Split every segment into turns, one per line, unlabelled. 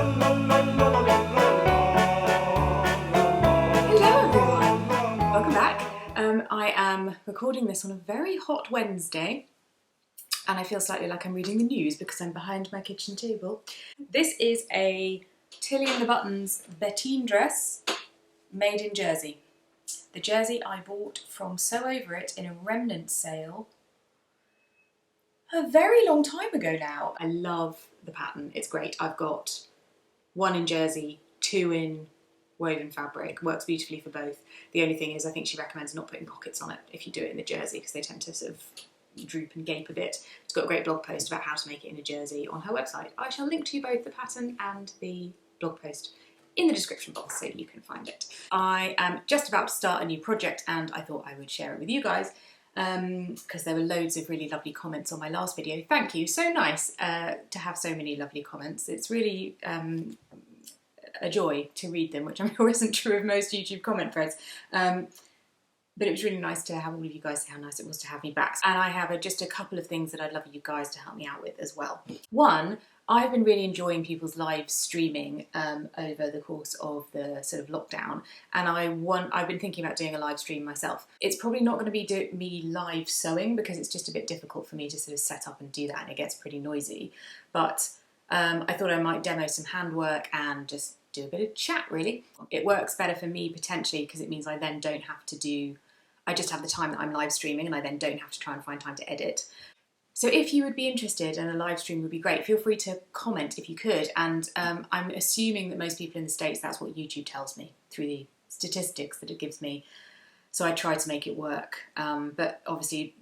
everyone, welcome back. I am recording this on a very hot Wednesday and I feel slightly like I'm reading the news because I'm behind my kitchen table. This is a Tilly and the Buttons Bettine dress made in Jersey. The jersey I bought from Sew Over It in a remnant sale a very long time ago now. I love the pattern, it's great. I've got one in jersey, two in woven fabric, works beautifully for both. The only thing is I think she recommends not putting pockets on it if you do it in the jersey because they tend to sort of droop and gape a bit. She's got a great blog post about how to make it in a jersey on her website. I shall link to you both the pattern and the blog post in the description box so you can find it. I am just about to start a new project and I thought I would share it with you guys because there were loads of really lovely comments on my last video. Thank you, so nice to have so many lovely comments. It's really a joy to read them, which I'm sure isn't true of most YouTube comment threads. But it was really nice to have all of you guys say how nice it was to have me back. And I have just a couple of things that I'd love you guys to help me out with as well. One, I've been really enjoying people's live streaming over the course of the sort of lockdown, and I've been thinking about doing a live stream myself. It's probably not going to be me live sewing because it's just a bit difficult for me to sort of set up and do that, and it gets pretty noisy. But I thought I might demo some handwork and just do a bit of chat, really. It works better for me potentially because it means I then don't have to do, I just have the time that I'm live streaming and I then don't have to try and find time to edit. So if you would be interested and a live stream would be great, feel free to comment if you could. And I'm assuming that most people in the States, that's what YouTube tells me through the statistics that it gives me. So I try to make it work. But obviously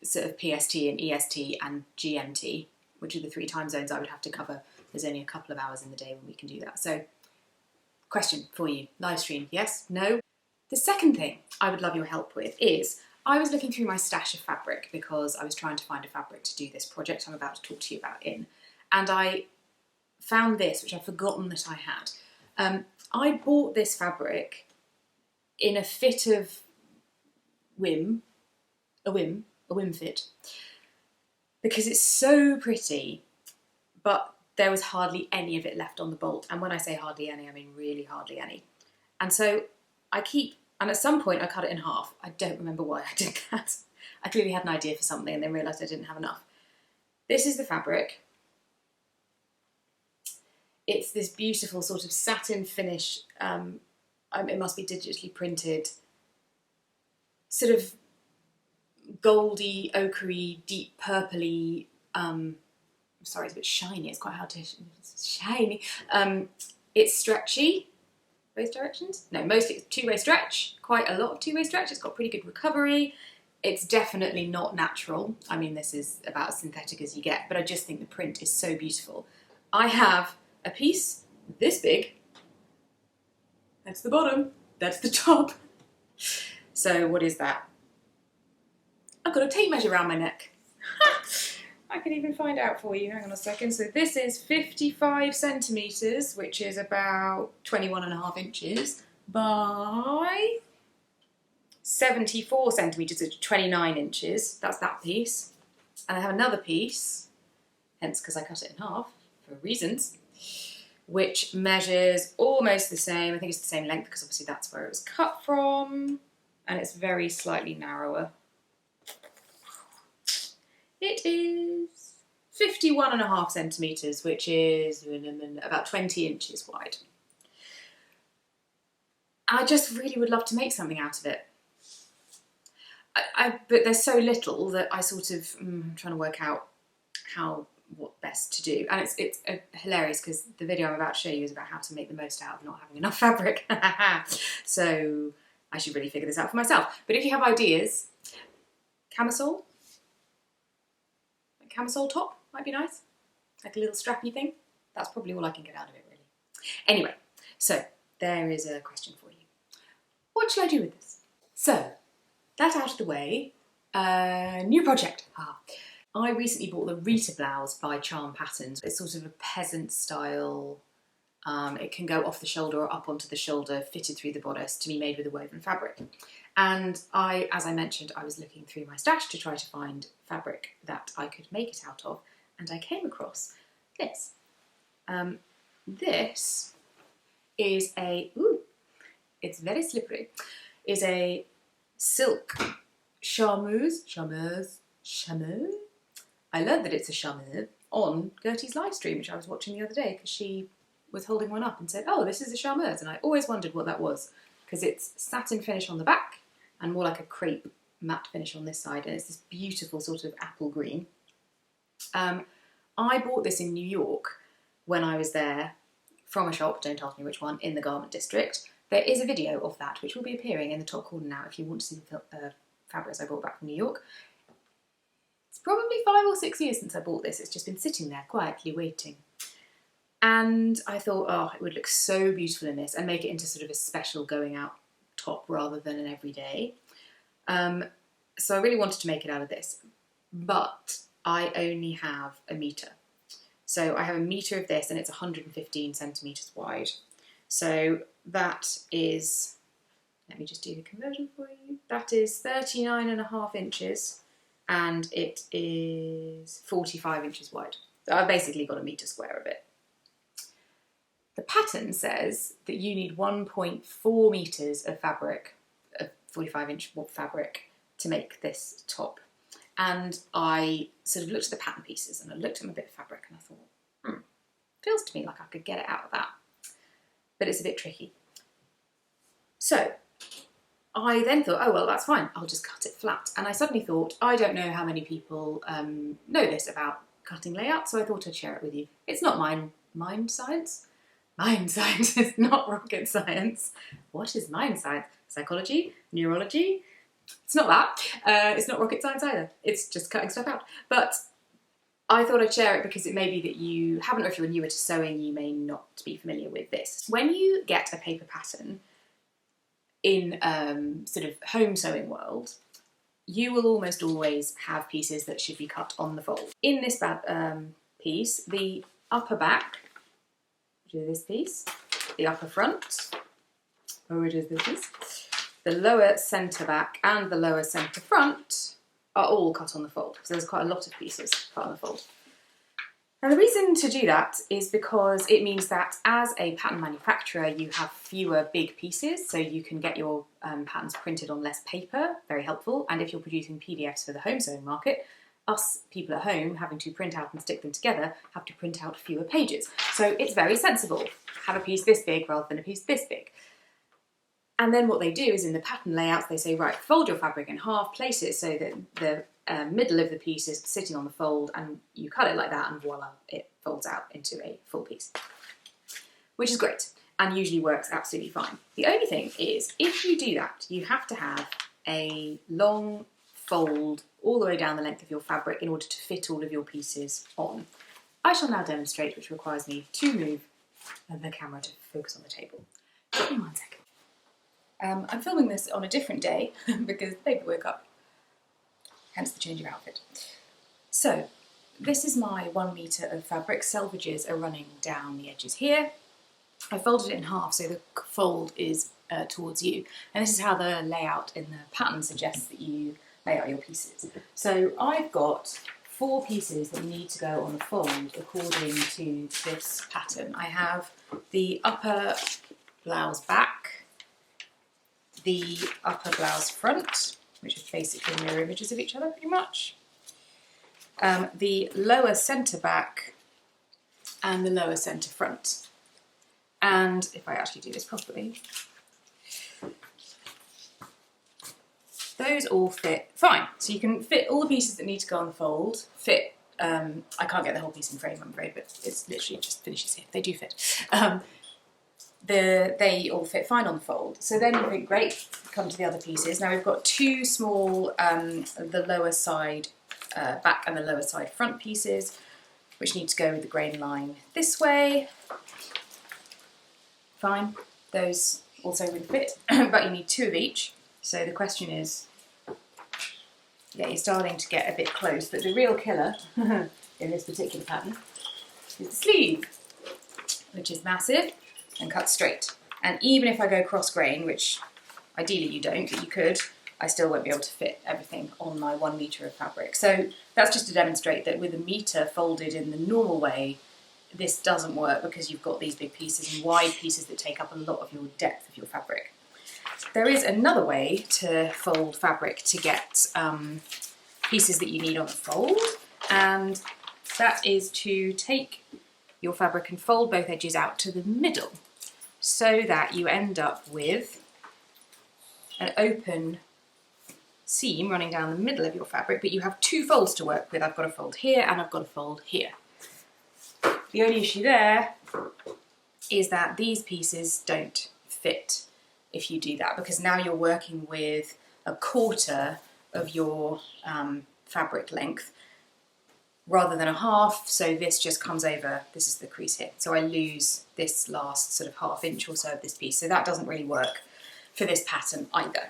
sort of PST and EST and GMT, which are the 3 time zones I would have to cover. There's only a couple of hours in the day when we can do that. So question for you, live stream, yes, no? The second thing I would love your help with is, I was looking through my stash of fabric because I was trying to find a fabric to do this project I'm about to talk to you about in, and I found this, which I'd forgotten that I had. I bought this fabric in a fit of a whim fit, because it's so pretty, but there was hardly any of it left on the bolt. And when I say hardly any, I mean really hardly any. And so and at some point I cut it in half. I don't remember why I did that. I clearly had an idea for something and then realised I didn't have enough. This is the fabric. It's this beautiful sort of satin finish. It must be digitally printed. Sort of goldy, ochre-y, deep purpley. Sorry, it's a bit shiny. It's quite hard to... It's shiny. It's stretchy. Both directions? No, mostly it's two-way stretch, quite a lot of two-way stretch. It's got pretty good recovery. It's definitely not natural. I mean, this is about as synthetic as you get, but I just think the print is so beautiful. I have a piece this big. That's the bottom, that's the top. So what is that? I've got a tape measure around my neck. I can even find out for you, hang on a second. So this is 55 centimetres, which is about 21.5 inches, by 74 centimetres, which is 29 inches. That's that piece. And I have another piece, hence because I cut it in half, for reasons, which measures almost the same. I think it's the same length because obviously that's where it was cut from, and it's very slightly narrower. It is 51.5 centimetres, which is about 20 inches wide. I just really would love to make something out of it. But there's so little that I sort of, I'm trying to work out what best to do. And it's hilarious because the video I'm about to show you is about how to make the most out of not having enough fabric. So I should really figure this out for myself. But if you have ideas, camisole top might be nice, like a little strappy thing. That's probably all I can get out of it, really. Anyway, so there is a question for you. What shall I do with this? So, that out of the way, new project. I recently bought the Rita blouse by Charm Patterns. It's sort of a peasant style. It can go off the shoulder or up onto the shoulder, fitted through the bodice, to be made with a woven fabric. And as I mentioned, I was looking through my stash to try to find fabric that I could make it out of, and I came across this. this is a, it's very slippery, is a silk charmeuse. I learned that it's a charmeuse on Gertie's Livestream, which I was watching the other day, because she was holding one up and said, oh, this is a charmeuse, and I always wondered what that was, because it's satin finish on the back and more like a crepe matte finish on this side, and it's this beautiful sort of apple green. I bought this in New York when I was there from a shop, don't ask me which one, in the garment district. There is a video of that which will be appearing in the top corner now if you want to see the fabrics I brought back from New York. It's probably 5 or 6 years since I bought this. It's just been sitting there quietly waiting. And I thought, oh, it would look so beautiful in this and make it into sort of a special going out top rather than an everyday. So I really wanted to make it out of this, but I only have a metre. So I have a metre of this and it's 115 centimetres wide. So that is, let me just do the conversion for you. That is 39.5 inches and it is 45 inches wide. So I've basically got a metre square of it. The pattern says that you need 1.4 metres of fabric, of 45-inch fabric, to make this top. And I sort of looked at the pattern pieces and I looked at my bit of fabric and I thought, feels to me like I could get it out of that. But it's a bit tricky. So I then thought, oh, well, that's fine. I'll just cut it flat. And I suddenly thought, I don't know how many people know this about cutting layout, so I thought I'd share it with you. It's not mind science. Mind science is not rocket science. What is mind science? Psychology? Neurology? It's not that. It's not rocket science either. It's just cutting stuff out. But I thought I'd share it because it may be that you haven't, or if you're newer to sewing, you may not be familiar with this. When you get a paper pattern in sort of home sewing world, you will almost always have pieces that should be cut on the fold. In this piece, the upper back, which is this piece, the upper front, which is this piece, the lower centre back and the lower centre front are all cut on the fold. So there's quite a lot of pieces cut on the fold. Now the reason to do that is because it means that as a pattern manufacturer you have fewer big pieces, so you can get your patterns printed on less paper, very helpful, and if you're producing PDFs for the home sewing market, us people at home having to print out and stick them together have to print out fewer pages. So it's very sensible, have a piece this big rather than a piece this big. And then what they do is in the pattern layouts they say, right, fold your fabric in half, place it so that the middle of the piece is sitting on the fold, and you cut it like that and voila, it folds out into a full piece. Which is great and usually works absolutely fine. The only thing is, if you do that, you have to have a long fold all the way down the length of your fabric in order to fit all of your pieces on. I shall now demonstrate, which requires me to move the camera to focus on the table. Give me 1 second. I'm filming this on a different day because the baby woke up, hence the change of outfit. So, this is my 1 metre of fabric. Selvages are running down the edges here. I folded it in half so the fold is towards you, and this is how the layout in the pattern suggests that you lay out your pieces. So I've got 4 pieces that need to go on the fold according to this pattern. I have the upper blouse back, the upper blouse front, which is basically mirror images of each other pretty much, the lower centre back and the lower centre front. And if I actually do this properly, those all fit fine. So you can fit all the pieces that need to go on the fold, fit, I can't get the whole piece in frame I'm afraid, but it's literally just finishes here, they do fit. They all fit fine on the fold. So then you think, great, come to the other pieces. Now we've got 2 small, the lower side back and the lower side front pieces, which need to go with the grain line this way. Fine, those also would fit, but you need 2 of each. So the question is, yeah, you're starting to get a bit close, but the real killer in this particular pattern is the sleeve, which is massive and cut straight. And even if I go cross grain, which ideally you don't, but you could, I still won't be able to fit everything on my 1 metre of fabric. So that's just to demonstrate that with a metre folded in the normal way, this doesn't work because you've got these big pieces and wide pieces that take up a lot of your depth of your fabric. There is another way to fold fabric to get pieces that you need on the fold, and that is to take your fabric and fold both edges out to the middle so that you end up with an open seam running down the middle of your fabric, but you have two folds to work with. I've got a fold here and I've got a fold here. The only issue there is that these pieces don't fit if you do that, because now you're working with a quarter of your fabric length rather than a half, so this just comes over, this is the crease here, so I lose this last sort of ½ inch or so of this piece, so that doesn't really work for this pattern either.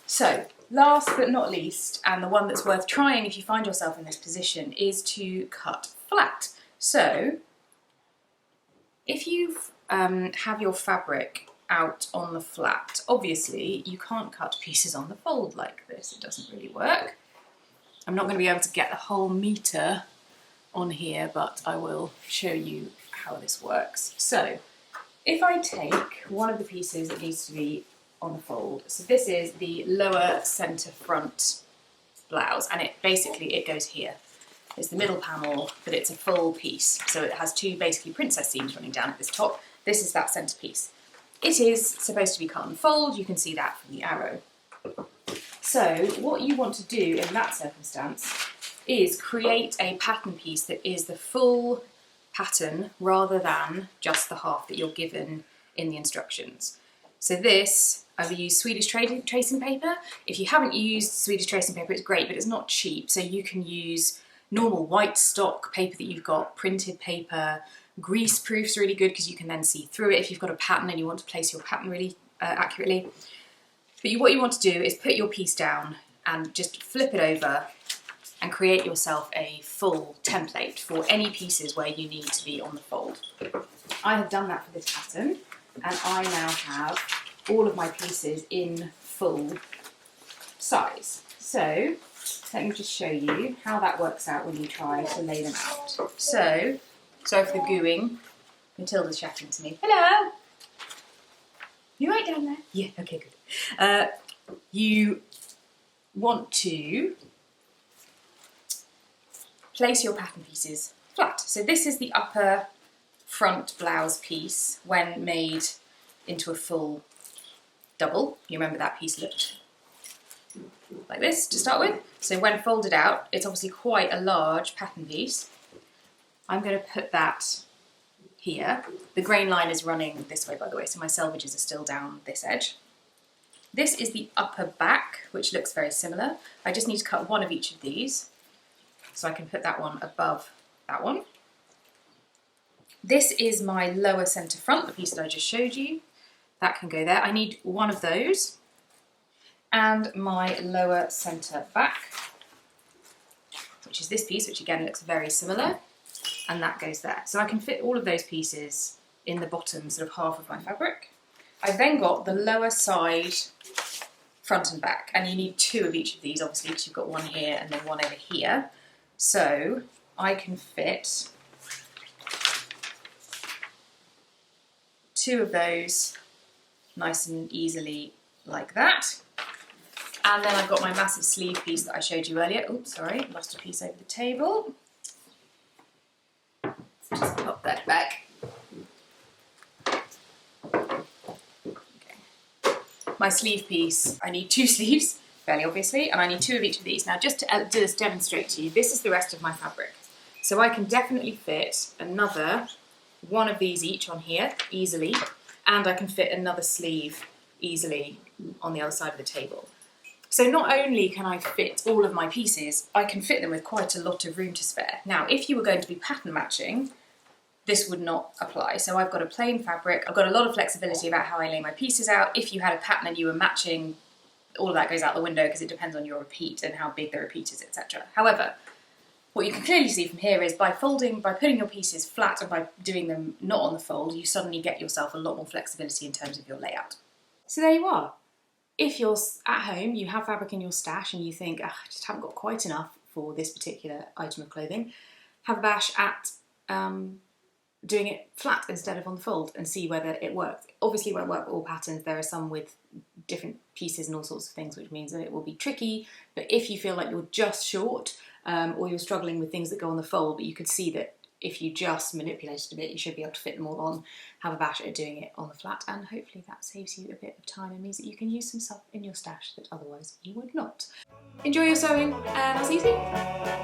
So last but not least, and the one that's worth trying if you find yourself in this position, is to cut flat. So if you have your fabric out on the flat, obviously you can't cut pieces on the fold like this, it doesn't really work. I'm not going to be able to get the whole meter on here, but I will show you how this works. So if I take one of the pieces that needs to be on the fold, so this is the lower centre front blouse, and it goes here. It's the middle panel, but it's a full piece, so it has two basically princess seams running down at this top. This is that centre piece. It is supposed to be cut and fold, you can see that from the arrow. So what you want to do in that circumstance is create a pattern piece that is the full pattern rather than just the half that you're given in the instructions. So this, I've used Swedish tracing paper. If you haven't used Swedish tracing paper, it's great, but it's not cheap, so you can use normal white stock paper that you've got, printed paper. Grease proof's really good because you can then see through it if you've got a pattern and you want to place your pattern really accurately. But what you want to do is put your piece down and just flip it over and create yourself a full template for any pieces where you need to be on the fold. I have done that for this pattern, and I now have all of my pieces in full size. So let me just show you how that works out when you try to lay them out. So, sorry for the gooing. Matilda's chatting to me. Hello! You right down there? Yeah, okay, good. You want to place your pattern pieces flat. So this is the upper front blouse piece when made into a full double. You remember that piece looked like this to start with. So when folded out, it's obviously quite a large pattern piece. I'm going to put that here. The grain line is running this way, by the way, so my selvages are still down this edge. This is the upper back, which looks very similar. I just need to cut one of each of these, so I can put that one above that one. This is my lower centre front, the piece that I just showed you. That can go there. I need one of those. And my lower centre back, which is this piece, which again looks very similar, and that goes there. So I can fit all of those pieces in the bottom sort of half of my fabric. I've then got the lower side front and back, and you need two of each of these obviously because you've got one here and then one over here. So I can fit two of those nice and easily like that. And then I've got my massive sleeve piece that I showed you earlier. Oops, sorry, lost a piece over the table. Let's just pop that back. Okay. My sleeve piece, I need two sleeves, fairly obviously, and I need two of each of these. Now just to just demonstrate to you, this is the rest of my fabric. So I can definitely fit another one of these each on here, easily, and I can fit another sleeve easily on the other side of the table. So not only can I fit all of my pieces, I can fit them with quite a lot of room to spare. Now, if you were going to be pattern matching, this would not apply. So I've got a plain fabric, I've got a lot of flexibility about how I lay my pieces out. If you had a pattern and you were matching, all of that goes out the window because it depends on your repeat and how big the repeat is, etc. However, what you can clearly see from here is by putting your pieces flat and by doing them not on the fold, you suddenly get yourself a lot more flexibility in terms of your layout. So there you are. If you're at home, you have fabric in your stash and you think, I just haven't got quite enough for this particular item of clothing, have a bash at doing it flat instead of on the fold and see whether it works. Obviously it won't work with all patterns. There are some with different pieces and all sorts of things, which means that it will be tricky. But if you feel like you're just short, or you're struggling with things that go on the fold, but you could see that if you just manipulate it a bit, you should be able to fit them all on, have a bash at doing it on the flat, and hopefully that saves you a bit of time and means that you can use some stuff in your stash that otherwise you would not. Enjoy your sewing, and I'll see you soon.